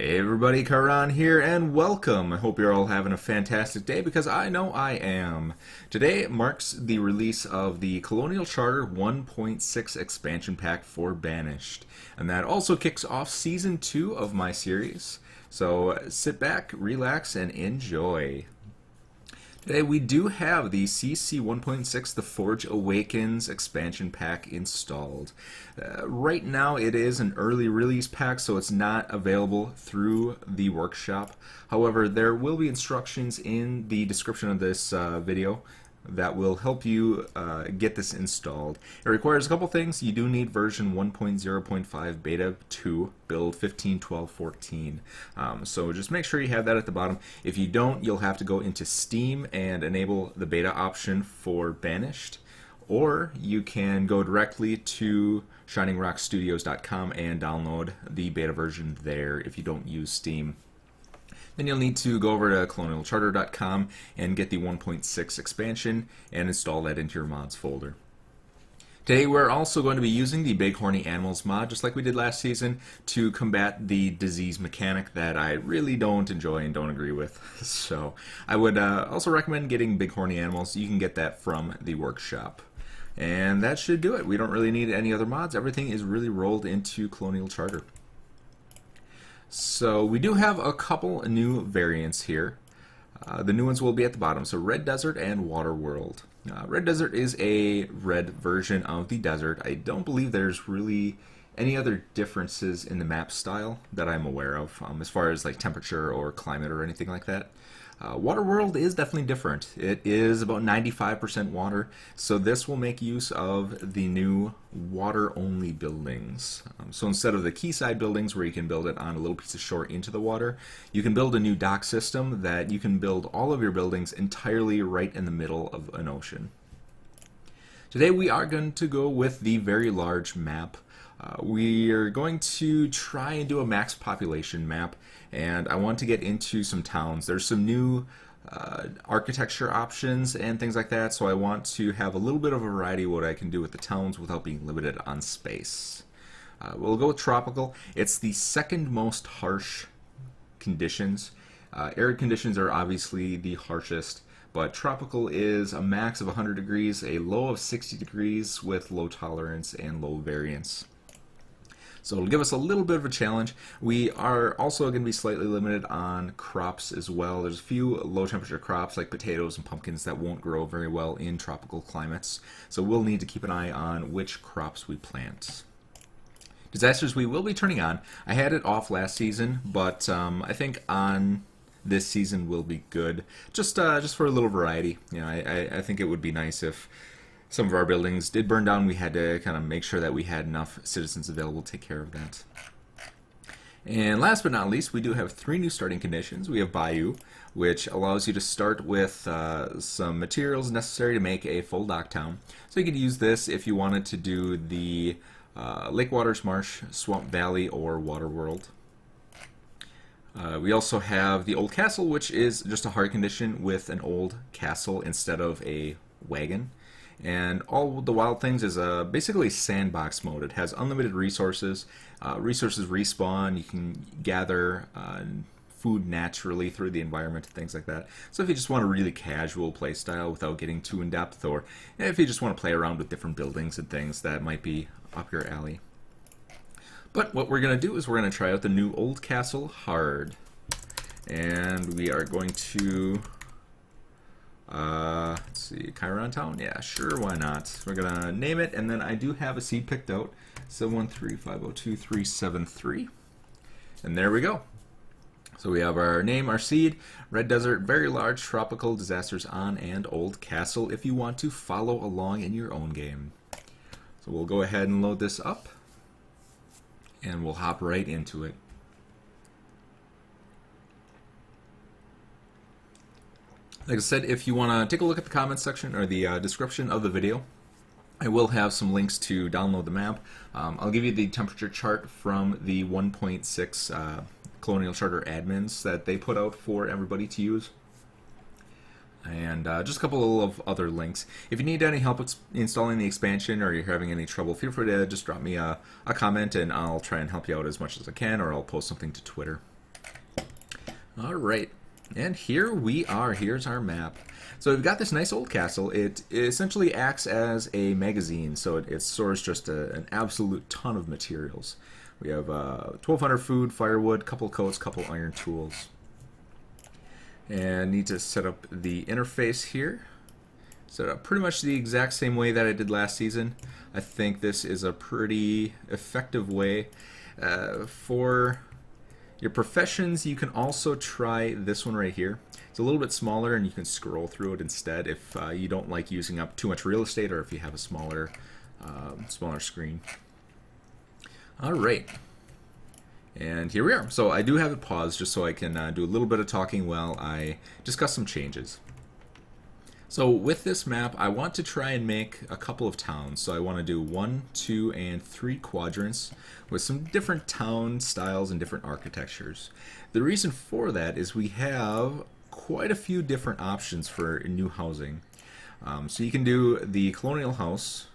Hey everybody, Karan here, and welcome. I hope you're all having a fantastic day because I know I am. Today marks the release of the Colonial Charter 1.6 expansion pack for Banished, and that also kicks off Season 2 of my series. So sit back, relax, and enjoy. Today we do have the CC 1.6 The Forge Awakens expansion pack installed. Right now it is an early release pack, so it's not available through the workshop. However, there will be instructions in the description of this video that will help you get this installed. It requires a couple things. You do need version 1.0.5 beta 2, build 15.12.14. So just make sure you have that at the bottom. If you don't, you'll have to go into Steam and enable the beta option for Banished, or you can go directly to shiningrockstudios.com and download the beta version there if you don't use Steam. Then you'll need to go over to colonialcharter.com and get the 1.6 expansion and install that into your mods folder. Today we're also going to be using the Big Horny Animals mod, just like we did last season, to combat the disease mechanic that I really don't enjoy and don't agree with. So I would also recommend getting Big Horny Animals. You can get that from the workshop. And that should do it. We don't really need any other mods. Everything is really rolled into Colonial Charter. So we do have a couple new variants here. The new ones will be at the bottom. So Red Desert and Water World. Red Desert is a red version of the desert. I don't believe there's really any other differences in the map style that I'm aware of, as far as like temperature or climate or anything like that. Water World is definitely different. It is about 95% water, so this will make use of the new water-only buildings. So instead of the quayside buildings where you can build it on a little piece of shore into the water, you can build a new dock system that you can build all of your buildings entirely right in the middle of an ocean. Today we are going to go with the very large map. We are going to try and do a max population map, and I want to get into some towns. There's some new architecture options and things like that, so I want to have a little bit of a variety of what I can do with the towns without being limited on space. We'll go with tropical. It's the second most harsh conditions. Arid conditions are obviously the harshest, but tropical is a max of 100 degrees, a low of 60 degrees with low tolerance and low variance. So it'll give us a little bit of a challenge. We are also going to be slightly limited on crops as well. There's a few low temperature crops like potatoes and pumpkins that won't grow very well in tropical climates. So we'll need to keep an eye on which crops we plant. Disasters we will be turning on. I had it off last season, but I think on this season will be good. Just for a little variety. You know, I think it would be nice if some of our buildings did burn down. We had to kind of make sure that we had enough citizens available to take care of that. And last but not least, we do have 3 new starting conditions. We have Bayou, which allows you to start with some materials necessary to make a full dock town. So you could use this if you wanted to do the Lake Waters Marsh, Swamp Valley, or Water World. We also have the Old Castle, which is just a hard condition with an old castle instead of a wagon. And all the wild things is basically sandbox mode. It has unlimited resources. Resources respawn. You can gather food naturally through the environment and things like that. So if you just want a really casual play style without getting too in depth, or if you just want to play around with different buildings and things, that might be up your alley. But what we're going to do is we're going to try out the new Old Castle Hard. And we are going to let's see, Chiron Town? Yeah, sure, why not? We're gonna name it, and then I do have a seed picked out, 713502373. And there we go. So we have our name, our seed, Red Desert, very large tropical disasters on, and Old Castle if you want to follow along in your own game. So we'll go ahead and load this up, and we'll hop right into it. Like I said, if you want to take a look at the comments section or the description of the video, I will have some links to download the map. I'll give you the temperature chart from the 1.6 Colonial Charter admins that they put out for everybody to use. And just a couple of other links. If you need any help installing the expansion or you're having any trouble, feel free to just drop me a comment and I'll try and help you out as much as I can, or I'll post something to Twitter. All right, and here we are. Here's our map. So we've got this nice old castle. It essentially acts as a magazine, so it stores just an absolute ton of materials. We have 1,200 food, firewood, couple coats, couple iron tools. And need to set up the interface here. Set up pretty much the exact same way that I did last season. I think this is a pretty effective way. For your professions, you can also try this one right here. It's a little bit smaller and you can scroll through it instead if you don't like using up too much real estate or if you have a smaller screen. All right. And here we are. So I do have it paused just so I can do a little bit of talking while I discuss some changes. So with this map, I want to try and make a couple of towns. So I want to do 1, 2, and 3 quadrants with some different town styles and different architectures. The reason for that is we have quite a few different options for new housing. So you can do the Colonial house.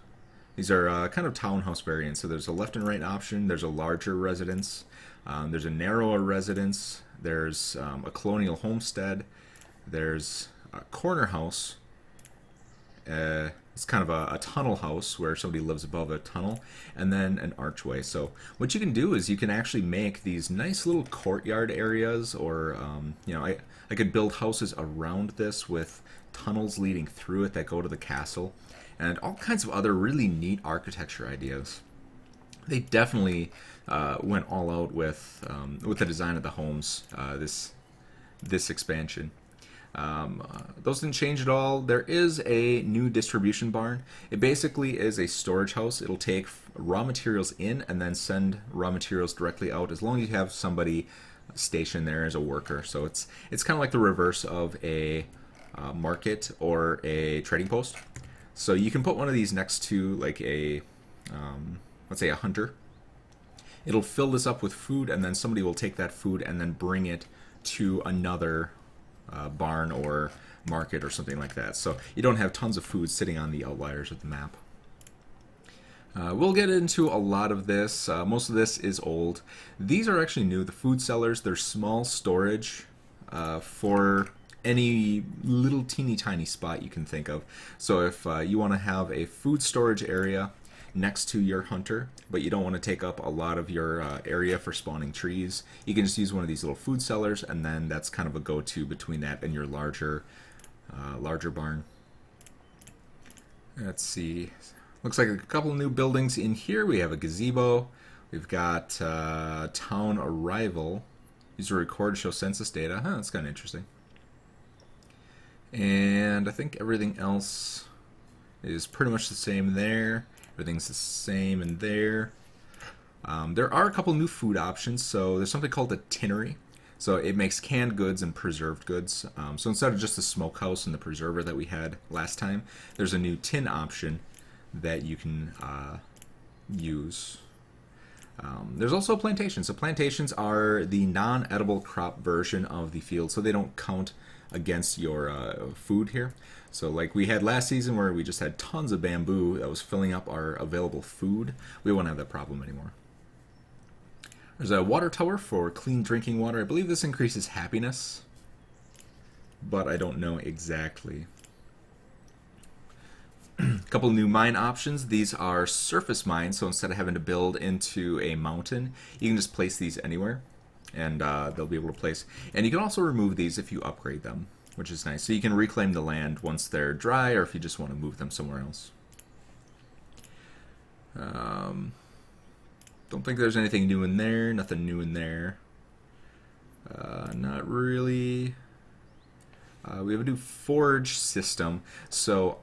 These are kind of townhouse variants. So there's a left and right option. There's a larger residence. There's a narrower residence. There's a Colonial homestead. There's a corner house. It's kind of a tunnel house where somebody lives above a tunnel, and then an archway. So what you can do is you can actually make these nice little courtyard areas, or I could build houses around this with tunnels leading through it that go to the castle, and all kinds of other really neat architecture ideas. They definitely went all out with the design of the homes this expansion. Those didn't change at all. There is a new distribution barn. It basically is a storage house. It'll take raw materials in and then send raw materials directly out as long as you have somebody stationed there as a worker. So it's kind of like the reverse of a market or a trading post. So you can put one of these next to like a let's say a hunter. It'll fill this up with food, and then somebody will take that food and then bring it to another barn or market or something like that. So you don't have tons of food sitting on the outliers of the map. We'll get into a lot of this. Most of this is old. These are actually new. The food cellars, they're small storage for any little teeny tiny spot you can think of. So if you want to have a food storage area next to your hunter, but you don't want to take up a lot of your area for spawning trees, you can just use one of these little food cellars, and then that's kind of a go-to between that and your larger barn. Let's see. Looks like a couple of new buildings in here. We have a gazebo. We've got town arrival. These are record to show census data. Huh, that's kind of interesting. And I think everything else is pretty much the same there. Everything's the same in there. There are a couple new food options. So there's something called a tinnery. So it makes canned goods and preserved goods. So instead of just the smokehouse and the preserver that we had last time, there's a new tin option that you can use. There's also plantations. So plantations are the non-edible crop version of the field, so they don't count against your food here. So like we had last season where we just had tons of bamboo that was filling up our available food, we won't have that problem anymore. There's a water tower for clean drinking water. I believe this increases happiness, but I don't know exactly. A couple new mine options. These are surface mines, so instead of having to build into a mountain, you can just place these anywhere, and they'll be able to place. And you can also remove these if you upgrade them, which is nice. So you can reclaim the land once they're dry, or if you just want to move them somewhere else. Don't think there's anything new in there. Nothing new in there. Not really. We have a new forge system. So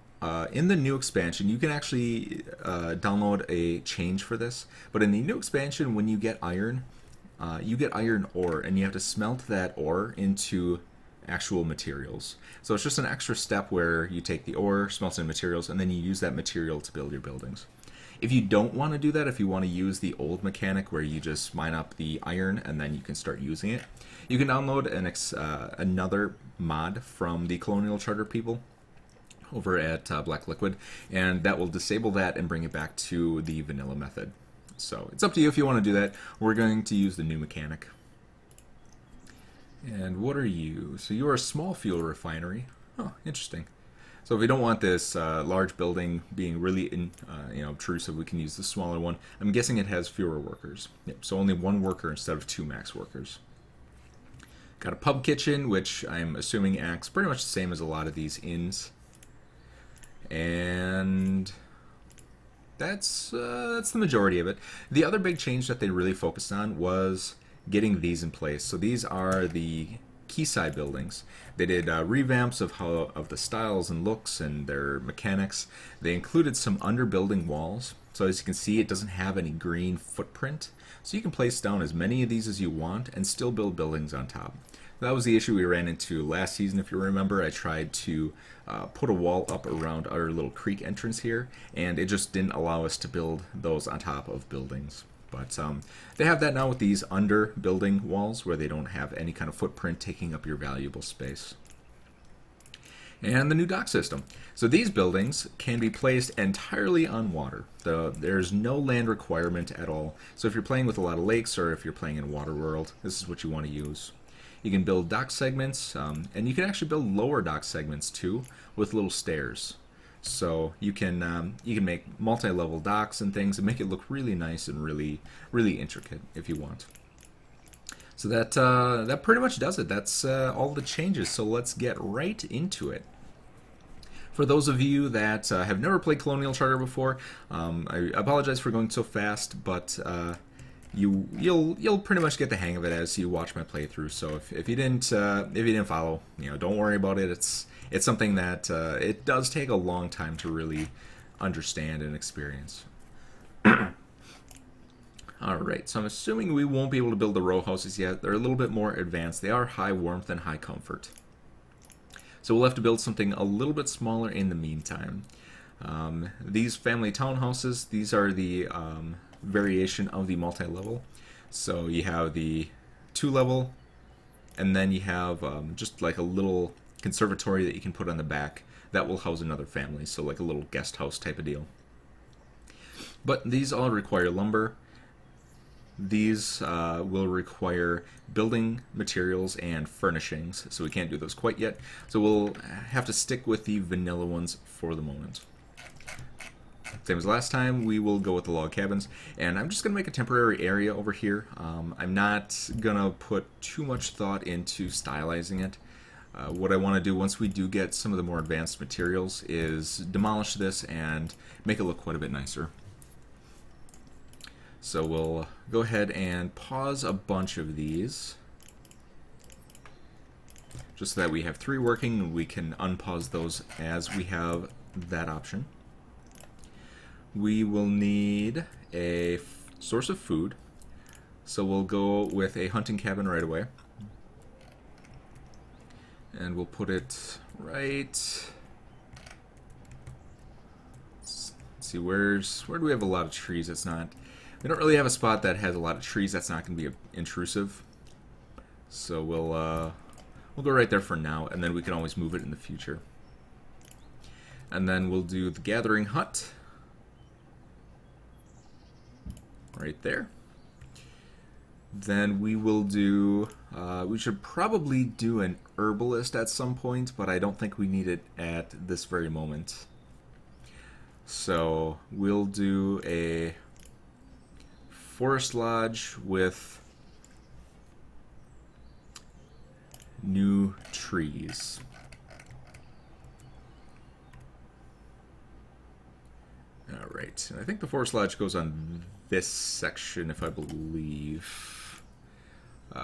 in the new expansion, you can actually download a change for this. But in the new expansion, when you get iron ore, and you have to smelt that ore into actual materials. So it's just an extra step where you take the ore, smelt it in materials, and then you use that material to build your buildings. If you don't want to do that, if you want to use the old mechanic where you just mine up the iron and then you can start using it, you can download another mod from the Colonial Charter people over at Black Liquid, and that will disable that and bring it back to the vanilla method. So it's up to you if you want to do that. We're going to use the new mechanic. And what are you? So you are a small fuel refinery. Oh, interesting. So if we don't want this large building being really obtrusive, we can use the smaller one. I'm guessing it has fewer workers. Yep, so only one worker instead of two max workers. Got a pub kitchen, which I'm assuming acts pretty much the same as a lot of these inns. And that's the majority of it. The other big change that they really focused on was getting these in place. So these are the quayside buildings. They did revamps of the styles and looks and their mechanics. They included some underbuilding walls. So as you can see, it doesn't have any green footprint. So you can place down as many of these as you want and still build buildings on top. That was the issue we ran into last season. If you remember, I tried to put a wall up around our little creek entrance here, and it just didn't allow us to build those on top of buildings. But they have that now with these under building walls where they don't have any kind of footprint taking up your valuable space. And the new dock system. So these buildings can be placed entirely on water. There's no land requirement at all. So if you're playing with a lot of lakes or if you're playing in Waterworld, this is what you want to use. You can build dock segments, and you can actually build lower dock segments too with little stairs. So you can make multi-level docks and things and make it look really nice and really intricate if you want. So that pretty much does it. That's all the changes. So let's get right into it. For those of you that have never played Colonial Charter before, I apologize for going so fast, but you'll pretty much get the hang of it as you watch my playthrough. So if you didn't follow, don't worry about it. It's something that it does take a long time to really understand and experience. Alright, so I'm assuming we won't be able to build the row houses yet. They're a little bit more advanced. They are high warmth and high comfort. So we'll have to build something a little bit smaller in the meantime. These family townhouses, these are the variation of the multi-level. So you have the 2-level, and then you have just like a little conservatory that you can put on the back that will house another family, so like a little guest house type of deal. But these all require lumber. These will require building materials and furnishings, so we can't do those quite yet. So we'll have to stick with the vanilla ones for the moment. Same as last time, we will go with the log cabins, and I'm just going to make a temporary area over here. I'm not going to put too much thought into stylizing it. What I want to do once we do get some of the more advanced materials is demolish this and make it look quite a bit nicer. So we'll go ahead and pause a bunch of these just so that we have 3 working, and we can unpause those as we have that option. We will need a source of food, so we'll go with a hunting cabin right away. And we'll put it right... Let's see, where do we have a lot of trees? It's not... We don't really have a spot that has a lot of trees that's not going to be intrusive. So we'll go right there for now, and then we can always move it in the future. And then we'll do the gathering hut. Right there. Then we will do, we should probably do an herbalist at some point, but I don't think we need it at this very moment. So we'll do a forest lodge with new trees. Alright, and I think the forest lodge goes on this section, if I believe.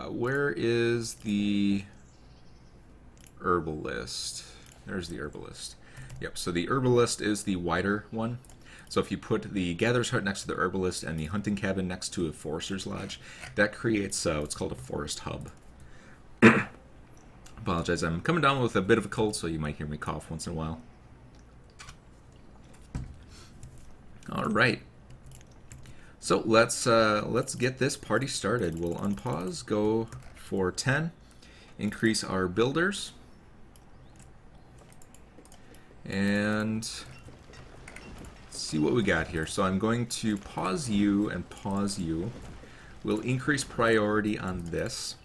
Where is the herbalist? There's the herbalist. Yep, so the herbalist is the wider one. So if you put the gatherer's hut next to the herbalist and the hunting cabin next to a forester's lodge, that creates what's called a forest hub. Apologize, I'm coming down with a bit of a cold, so you might hear me cough once in a while. Alright. So let's get this party started. We'll unpause, go for 10, increase our builders, and see what we got here. So I'm going to pause you and pause you. We'll increase priority on this.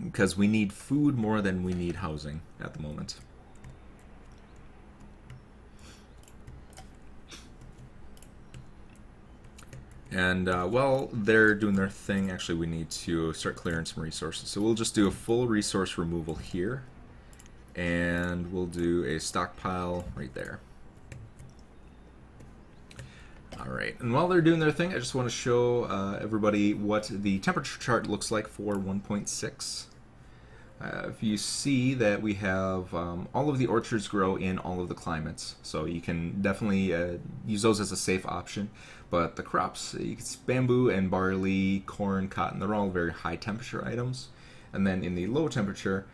because we need food more than we need housing at the moment. And while they're doing their thing, actually we need to start clearing some resources. So we'll just do a full resource removal here, and we'll do a stockpile right there. Alright, and while they're doing their thing, I just want to show everybody what the temperature chart looks like for 1.6. If you see that we have all of the orchards grow in all of the climates, so you can definitely use those as a safe option. But the crops, you can see bamboo and barley, corn, cotton, they're all very high temperature items. And then in the low temperature,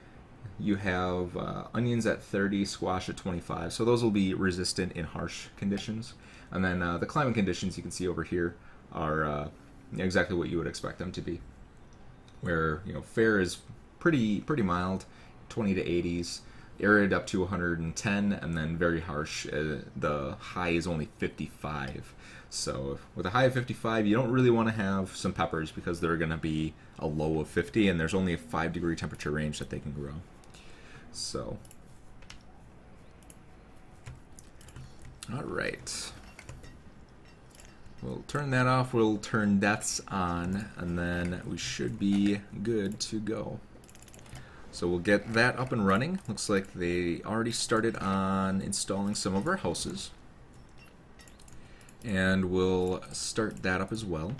you have onions at 30, squash at 25, so those will be resistant in harsh conditions. And then the climate conditions you can see over here are exactly what you would expect them to be, where fair is pretty mild, 20 to 80s, arid up to 110, and then very harsh. The high is only 55. So with a high of 55, you don't really want to have some peppers because they're going to be a low of 50, and there's only a 5-degree temperature range that they can grow. So, all right. We'll turn that off, we'll turn deaths on, and then we should be good to go. So we'll get that up and running. Looks like they already started on installing some of our houses. And we'll start that up as well.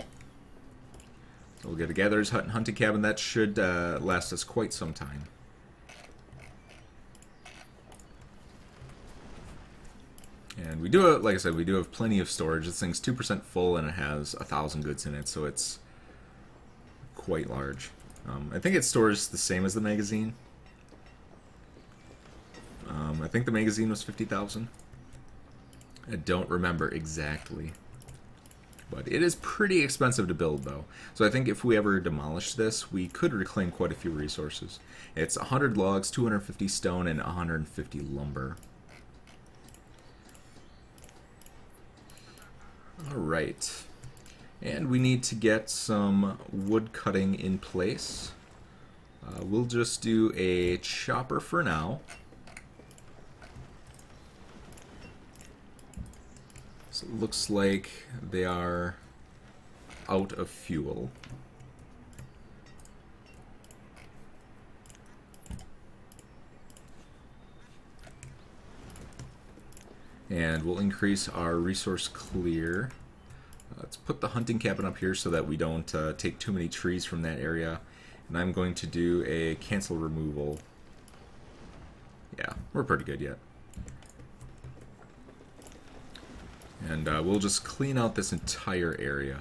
So we'll get a gatherer's hut and hunting cabin. That should last us quite some time. And we do, like I said, we do have plenty of storage. This thing's 2% full and it has 1,000 goods in it, so it's quite large. I think it stores the same as the magazine. I think the magazine was 50,000. I don't remember exactly. But it is pretty expensive to build, though. So I think if we ever demolish this, we could reclaim quite a few resources. It's 100 logs, 250 stone, and 150 lumber. Alright. And we need to get some wood cutting in place. We'll just do a chopper for now. So it looks like they are out of fuel. And we'll increase our resource clear. Let's put the hunting cabin up here so that we don't take too many trees from that area. And I'm going to do a cancel removal. Yeah, we're pretty good yet. And we'll just clean out this entire area.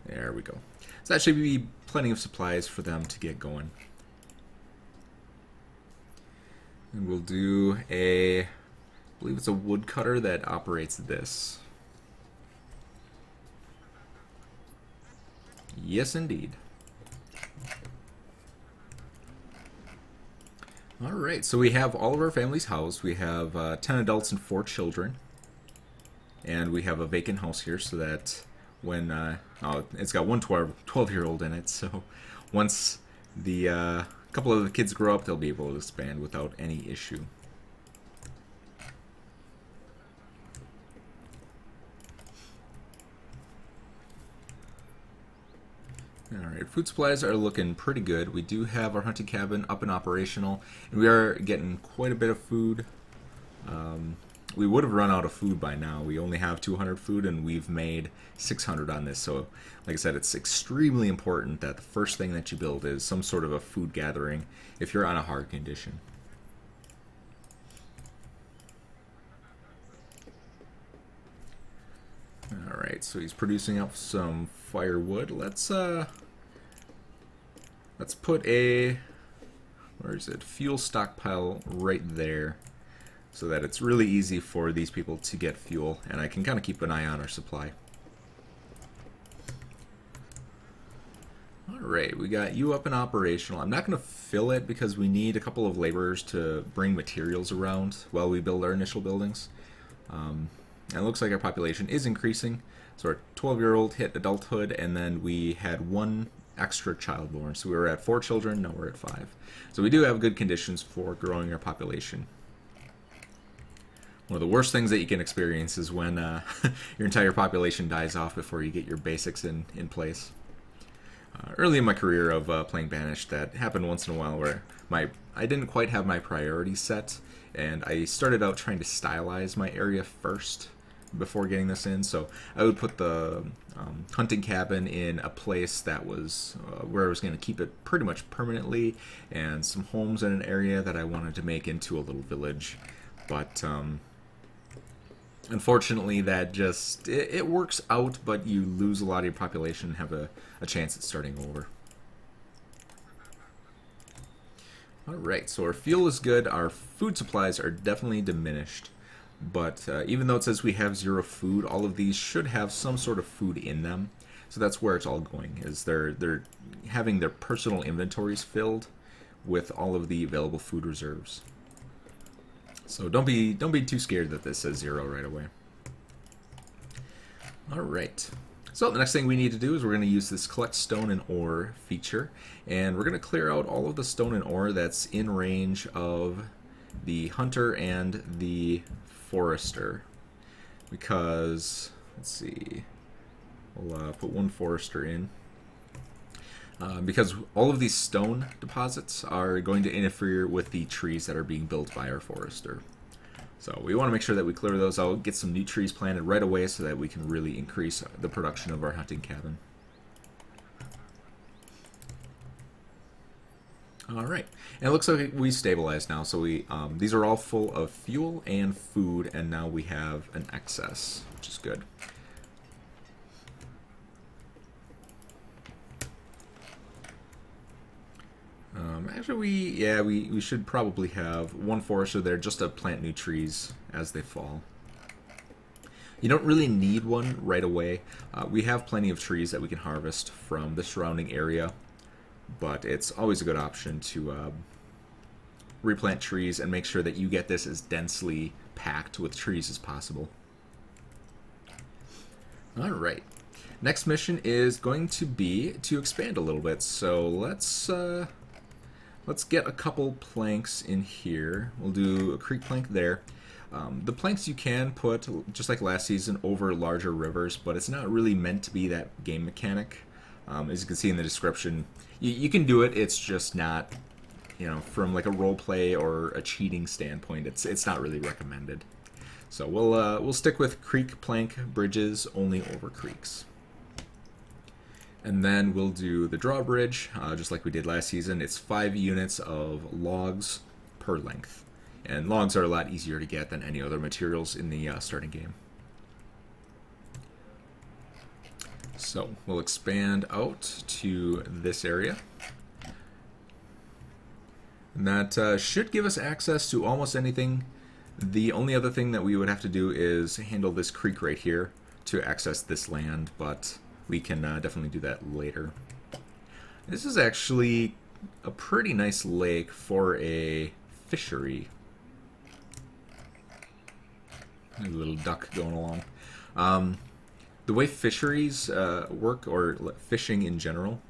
There we go. So that should be plenty of supplies for them to get going. And we'll do a, I believe it's a woodcutter that operates this. Yes, indeed. Alright, so we have all of our families housed. We have 10 adults and 4 children. And we have a vacant house here so that when, it's got one 12-year-old in it, so once the couple of the kids grow up, they'll be able to expand without any issue. Alright, food supplies are looking pretty good. We do have our hunting cabin up and operational, and we are getting quite a bit of food. We would have run out of food by now. We only have 200 food, and we've made 600 on this. So, like I said, it's extremely important that the first thing that you build is some sort of a food gathering if you're on a hard condition. Alright, so he's producing up some firewood. Let's put a, where is it, fuel stockpile right there, so that it's really easy for these people to get fuel, and I can kind of keep an eye on our supply. Alright, we got you up and operational. I'm not going to fill it because we need a couple of laborers to bring materials around while we build our initial buildings. And it looks like our population is increasing. So our 12-year-old hit adulthood, and then we had one extra child born. So we were at 4 children, now we're at 5. So we do have good conditions for growing our population. One of the worst things that you can experience is when your entire population dies off before you get your basics in place. Early in my career of playing Banished, that happened once in a while where I didn't quite have my priorities set, and I started out trying to stylize my area first before getting this in. So I would put the hunting cabin in a place that was where I was going to keep it pretty much permanently, and some homes in an area that I wanted to make into a little village. But unfortunately, that just it works out, but you lose a lot of your population and have a chance at starting over. Alright, so our fuel is good. Our food supplies are definitely diminished. But even though it says we have 0 food, all of these should have some sort of food in them. So that's where it's all going, is they're having their personal inventories filled with all of the available food reserves. So don't be too scared that this says 0 right away. Alright. So the next thing we need to do is we're going to use this collect stone and ore feature, and we're going to clear out all of the stone and ore that's in range of the hunter and the forester, because let's see, we'll put 1 forester in, because all of these stone deposits are going to interfere with the trees that are being built by our forester. So we want to make sure that we clear those out, get some new trees planted right away so that we can really increase the production of our hunting cabin. Alright, and it looks like we stabilized now, so these are all full of fuel and food, and now we have an excess, which is good. Actually, we should probably have 1 forester there just to plant new trees as they fall. You don't really need one right away. We have plenty of trees that we can harvest from the surrounding area, but it's always a good option to replant trees and make sure that you get this as densely packed with trees as possible. Alright, next mission is going to be to expand a little bit, so let's get a couple planks in here. We'll do a creek plank there. The planks you can put, just like last season, over larger rivers, but it's not really meant to be that game mechanic. As you can see in the description, you can do it, it's just not, from like a roleplay or a cheating standpoint, it's not really recommended. So we'll stick with creek plank bridges only over creeks. And then we'll do the drawbridge, just like we did last season. It's 5 units of logs per length. And logs are a lot easier to get than any other materials in the starting game. So we'll expand out to this area. And that should give us access to almost anything. The only other thing that we would have to do is handle this creek right here to access this land, but we can definitely do that later. This is actually a pretty nice lake for a fishery. There's a little duck going along. The way fisheries work, or fishing in general,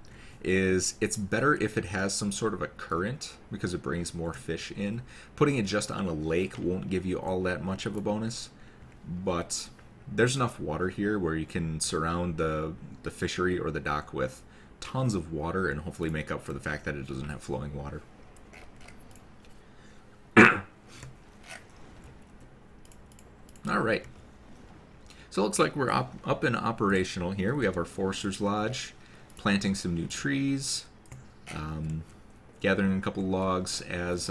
is it's better if it has some sort of a current because it brings more fish in. Putting it just on a lake won't give you all that much of a bonus, but there's enough water here where you can surround the fishery or the dock with tons of water and hopefully make up for the fact that it doesn't have flowing water. Alright. So it looks like we're up and operational here. We have our Forester's Lodge, planting some new trees, gathering a couple logs as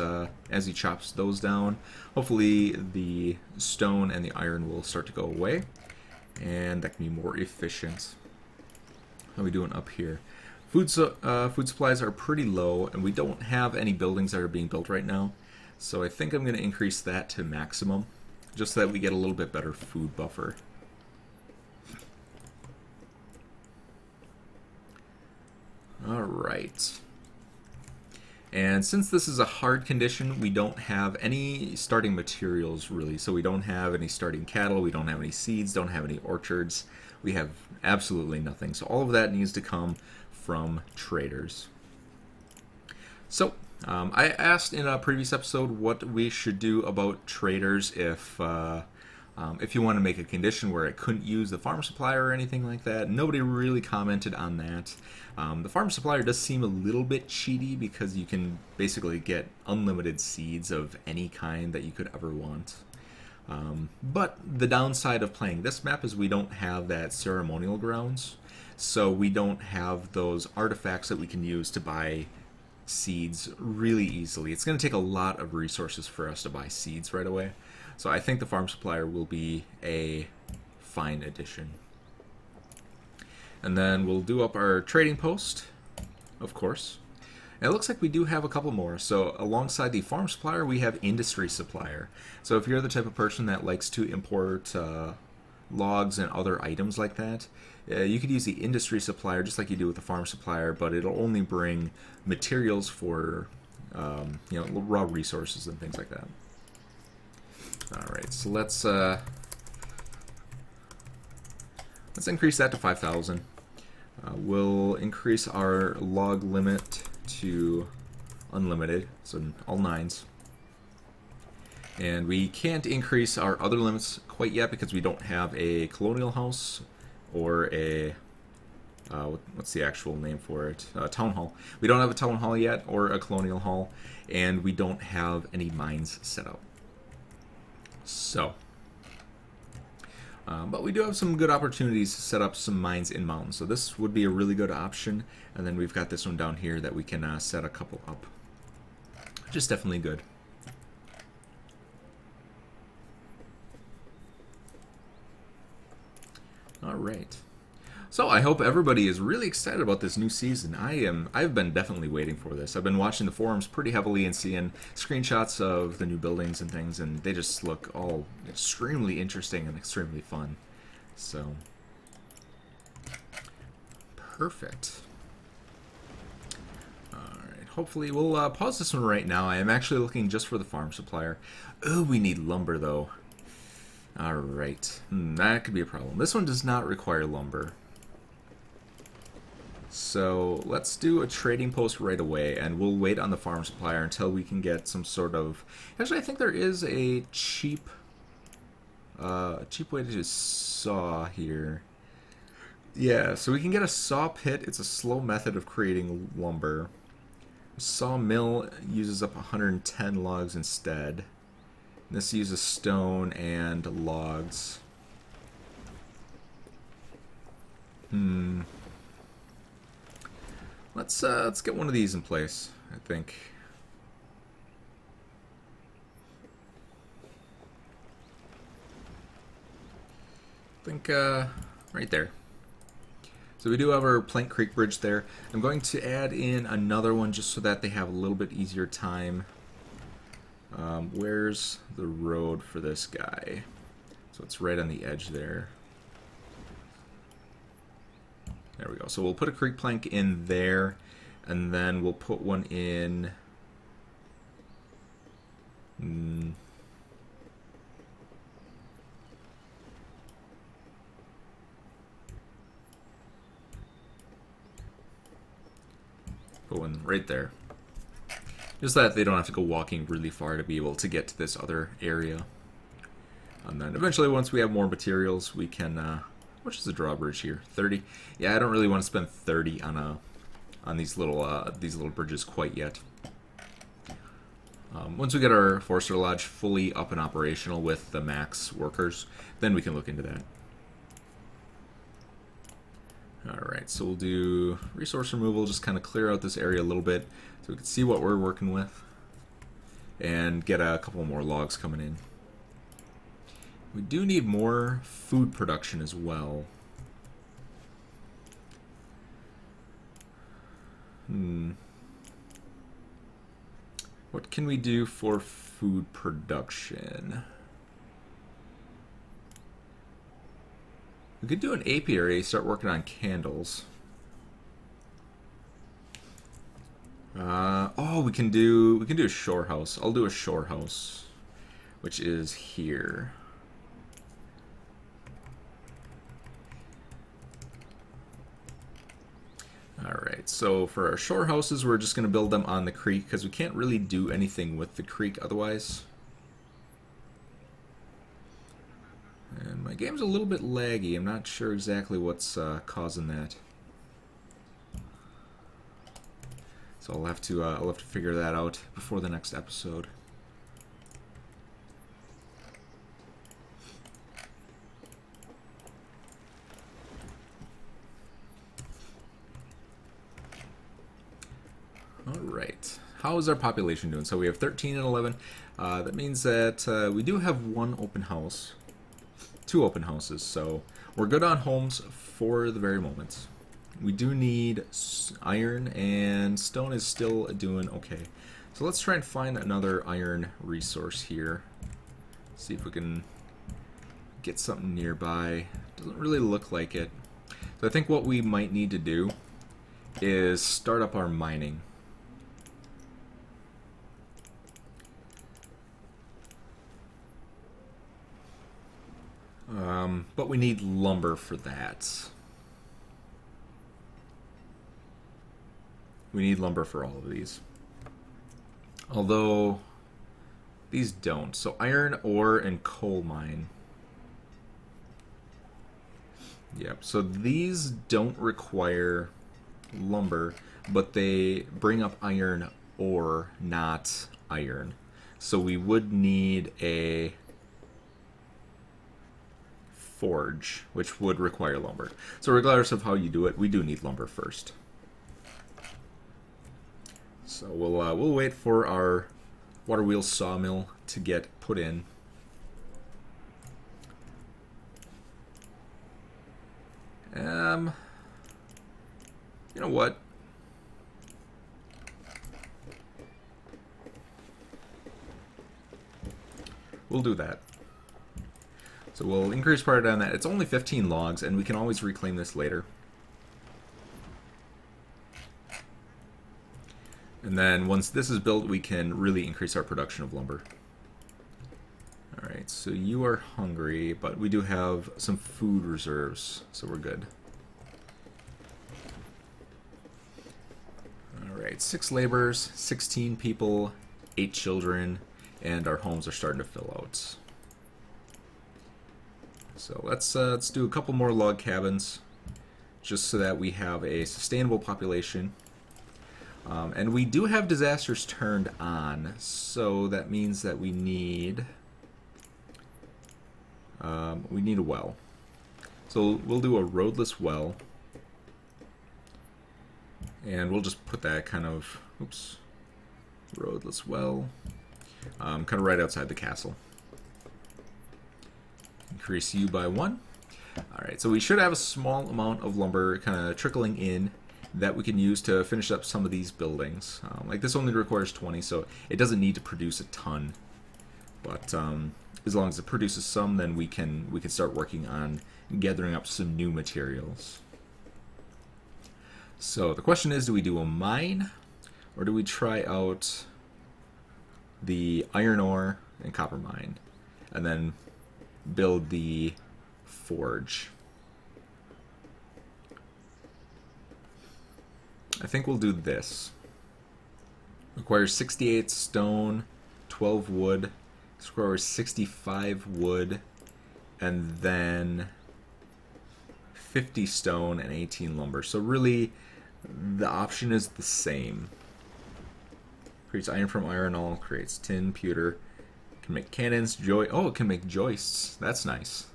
he chops those down. Hopefully the stone and the iron will start to go away, and that can be more efficient. How are we doing up here? Food supplies are pretty low, and we don't have any buildings that are being built right now, so I think I'm going to increase that to maximum, just so that we get a little bit better food buffer. Alright. And since this is a hard condition, we don't have any starting materials really. So we don't have any starting cattle, we don't have any seeds, don't have any orchards. We have absolutely nothing. So all of that needs to come from traders. So I asked in a previous episode what we should do about traders if you want to make a condition where it couldn't use the farm supplier or anything like that. Nobody really commented on that. The farm supplier does seem a little bit cheaty because you can basically get unlimited seeds of any kind that you could ever want. But the downside of playing this map is we don't have that ceremonial grounds, so we don't have those artifacts that we can use to buy seeds really easily. It's going to take a lot of resources for us to buy seeds right away. So I think the farm supplier will be a fine addition. And then we'll do up our trading post, of course. And it looks like we do have a couple more. So alongside the farm supplier, we have industry supplier. So if you're the type of person that likes to import logs and other items like that, you could use the industry supplier just like you do with the farm supplier, but it'll only bring materials for raw resources and things like that. Alright, so let's increase that to 5,000. We'll increase our log limit to unlimited, so all 9s. And we can't increase our other limits quite yet because we don't have a colonial house or a what's the actual name for it? Town hall. We don't have a town hall yet or a colonial hall, and we don't have any mines set up. So, but we do have some good opportunities to set up some mines in mountains. So this would be a really good option. And then we've got this one down here that we can set a couple up, which is definitely good. All right. So I hope everybody is really excited about this new season. I've been definitely waiting for this. I've been watching the forums pretty heavily and seeing screenshots of the new buildings and things, and they just look all extremely interesting and extremely fun. So, perfect. Alright, hopefully we'll pause this one right now. I am actually looking just for the farm supplier. Oh, we need lumber though. Alright, that could be a problem. This one does not require lumber. So let's do a trading post right away, and we'll wait on the farm supplier until we can get some sort of... Actually, I think there is a cheap way to just saw here. Yeah, so we can get a saw pit. It's a slow method of creating lumber. Sawmill uses up 110 logs instead. This uses stone and logs. Let's get one of these in place, I think. Right there. So we do have our Plank Creek Bridge there. I'm going to add in another one just so that they have a little bit easier time. Where's the road for this guy? So it's right on the edge there. There we go. So we'll put a creek plank in there, and then we'll put one in... Put one right there. Just so that they don't have to go walking really far to be able to get to this other area. And then eventually, once we have more materials, we can... Which is the drawbridge here? 30. Yeah, I don't really want to spend 30 on these little bridges quite yet. Once we get our Forester Lodge fully up and operational with the max workers, then we can look into that. Alright, so we'll do resource removal, just kind of clear out this area a little bit so we can see what we're working with and get a couple more logs coming in. We do need more food production as well. What can we do for food production? We could do an apiary, start working on candles. Oh, we can do a shore house. I'll do a shore house, which is here. Alright, so for our shore houses, we're just going to build them on the creek because we can't really do anything with the creek otherwise. And my game's a little bit laggy. I'm not sure exactly what's causing that. So I'll have to figure that out before the next episode. Alright, how is our population doing? So we have 13 and 11. That means that we do have one open house. Two open houses, so we're good on homes for the very moment. We do need iron, and stone is still doing okay. So let's try and find another iron resource here. See if we can get something nearby. Doesn't really look like it. So I think what we might need to do is start up our mining. But we need lumber for that. We need lumber for all of these. Although, these don't. So iron ore and coal mine. Yep, so these don't require lumber, but they bring up iron ore, not iron. So we would need a forge, which would require lumber. So regardless of how you do it, we do need lumber first. So we'll wait for our water wheel sawmill to get put in. You know what? We'll do that. So we'll increase priority on that. It's only 15 logs, and we can always reclaim this later. And then once this is built, we can really increase our production of lumber. Alright, so you are hungry, but we do have some food reserves, so we're good. Alright, 6 laborers, 16 people, 8 children, and our homes are starting to fill out. So let's do a couple more log cabins, just so that we have a sustainable population. And we do have disasters turned on, so that means that we need a well. So we'll do a roadless well, and we'll just put that kind of, oops, roadless well, kind of right outside the castle. Increase you by 1. Alright, so we should have a small amount of lumber kind of trickling in that we can use to finish up some of these buildings. Like this only requires 20, so it doesn't need to produce a ton. But as long as it produces some, then we can start working on gathering up some new materials. So the question is, do we do a mine, or do we try out the iron ore and copper mine, and then build the forge? I think we'll do this. Requires 68 stone, 12 wood. This requires 65 wood, and then 50 stone and 18 lumber. So really, the option is the same. Creates iron from iron ore, creates tin, pewter. Can make cannons, oh, it can make joists. That's nice.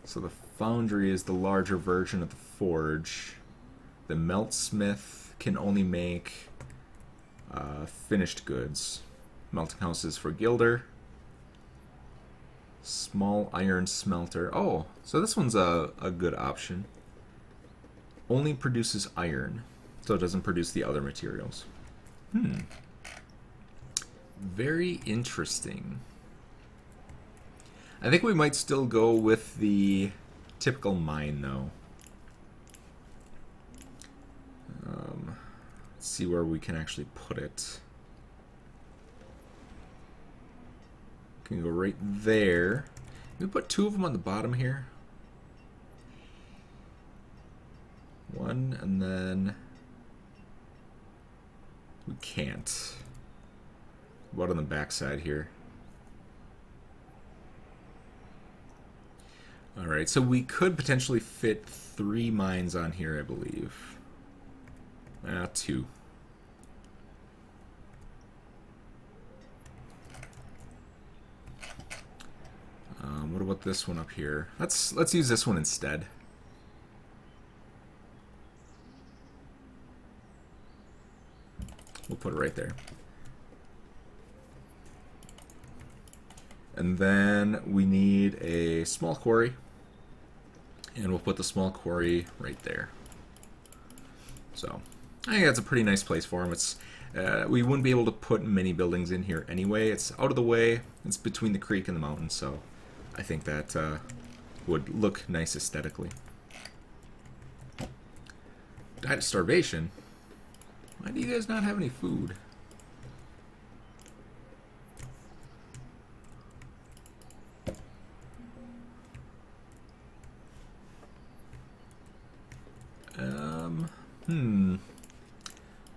So the foundry is the larger version of the forge. The meltsmith can only make finished goods. Melting house is for gilder. Small iron smelter. Oh, so this one's a good option. Only produces iron, so it doesn't produce the other materials. Very interesting. I think we might still go with the typical mine, though. Let's see where we can actually put it. Can go right there. We put 2 of them on the bottom here. 1, and then we can't. What on the back side here? Alright, so we could potentially fit 3 mines on here, I believe. 2. What about this one up here? Let's use this one instead. We'll put it right there. And then we need a small quarry. And we'll put the small quarry right there. So, I think that's a pretty nice place for him. It's we wouldn't be able to put many buildings in here anyway. It's out of the way. It's between the creek and the mountain, so I think that would look nice aesthetically. Died of starvation? Why do you guys not have any food?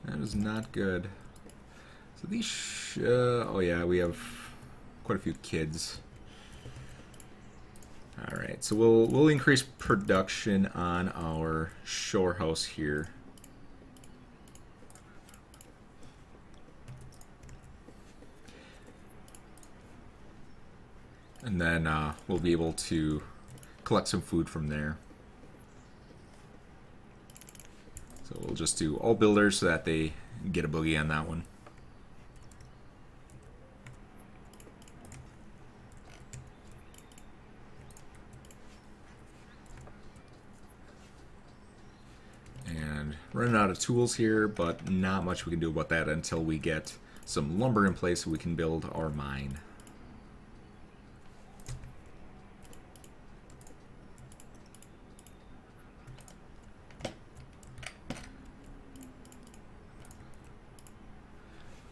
That is not good. So these, oh yeah, we have quite a few kids. All right, so we'll increase production on our shore house here. And then we'll be able to collect some food from there. So we'll just do all builders so that they get a boogie on that one. And running out of tools here, but not much we can do about that until we get some lumber in place so we can build our mine.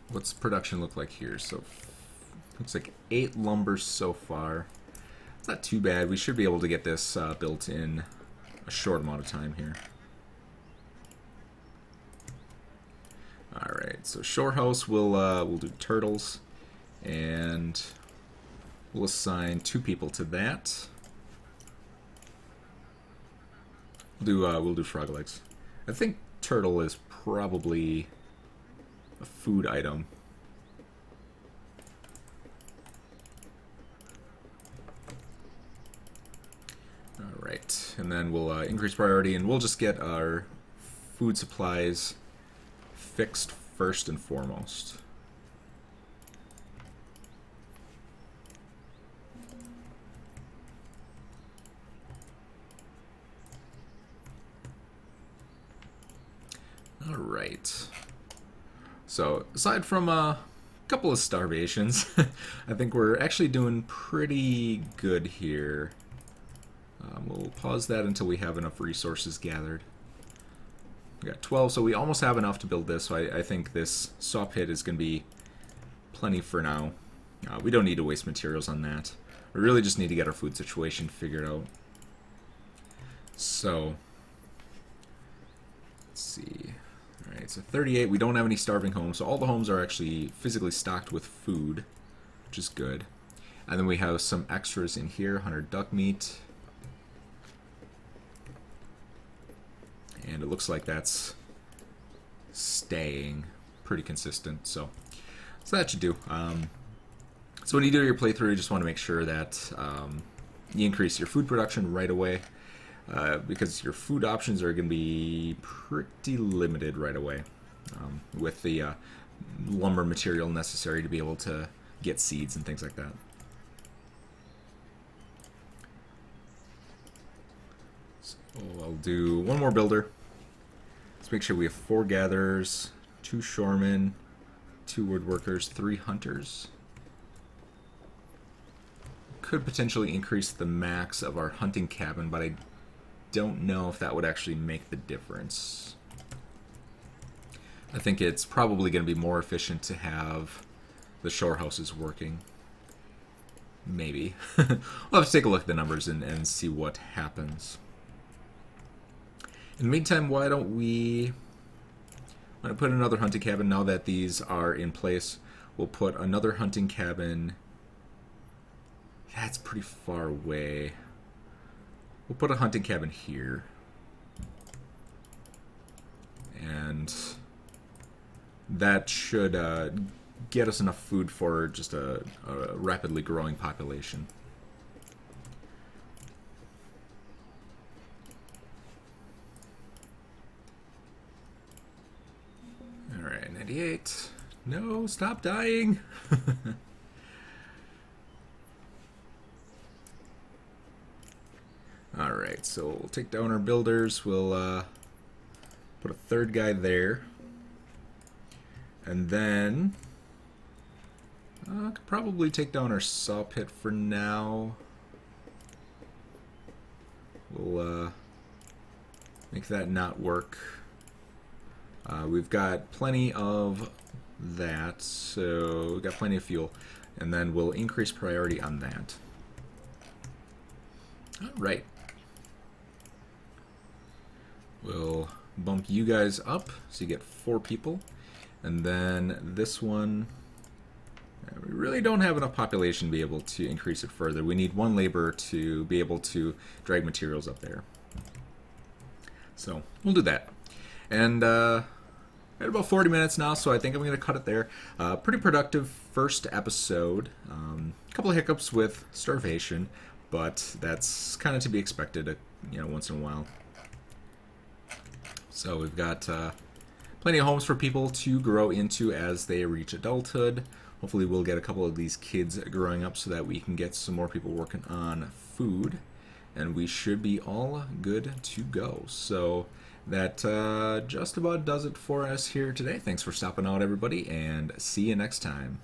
What's production look like here? So looks like 8 lumber so far. It's not too bad. We should be able to get this built in a short amount of time here. All right, so shore house we'll do turtles, and we'll assign 2 people to that. We'll do frog legs. I think turtle is probably a food item. Alright, and then we'll increase priority, and we'll just get our food supplies fixed first and foremost. Alright. So, aside from a couple of starvations, I think we're actually doing pretty good here. We'll pause that until we have enough resources gathered. We got 12, so we almost have enough to build this, so I think this saw pit is going to be plenty for now. We don't need to waste materials on that. We really just need to get our food situation figured out. So, let's see. Alright, so 38, we don't have any starving homes, so all the homes are actually physically stocked with food, which is good. And then we have some extras in here, 100 duck meat. And it looks like that's staying pretty consistent, so that should do. So when you do your playthrough, you just want to make sure that you increase your food production right away. Because your food options are going to be pretty limited right away with the lumber material necessary to be able to get seeds and things like that. So I'll do one more builder. Let's make sure we have 4 gatherers, 2 shoremen, 2 woodworkers, 3 hunters. Could potentially increase the max of our hunting cabin, but I don't know if that would actually make the difference. I think it's probably going to be more efficient to have the shore houses working. Maybe. I'll have to take a look at the numbers and see what happens. In the meantime, why don't we... I'm going to put another hunting cabin now that these are in place. We'll put another hunting cabin. That's pretty far away. We'll put a hunting cabin here. And that should get us enough food for just a rapidly growing population. Alright, 98. No, stop dying! Alright, so we'll take down our builders. We'll put a third guy there. And then I could probably take down our saw pit for now. We'll make that not work. We've got plenty of that, so we've got plenty of fuel. And then we'll increase priority on that. Alright. We'll bump you guys up, so you get 4 people. And then this one, we really don't have enough population to be able to increase it further. We need 1 laborer to be able to drag materials up there. So we'll do that. And at about 40 minutes now, so I think I'm going to cut it there. Pretty productive first episode. A couple of hiccups with starvation, but that's kind of to be expected, once in a while. So we've got plenty of homes for people to grow into as they reach adulthood. Hopefully we'll get a couple of these kids growing up so that we can get some more people working on food. And we should be all good to go. So that just about does it for us here today. Thanks for stopping out, everybody, and see you next time.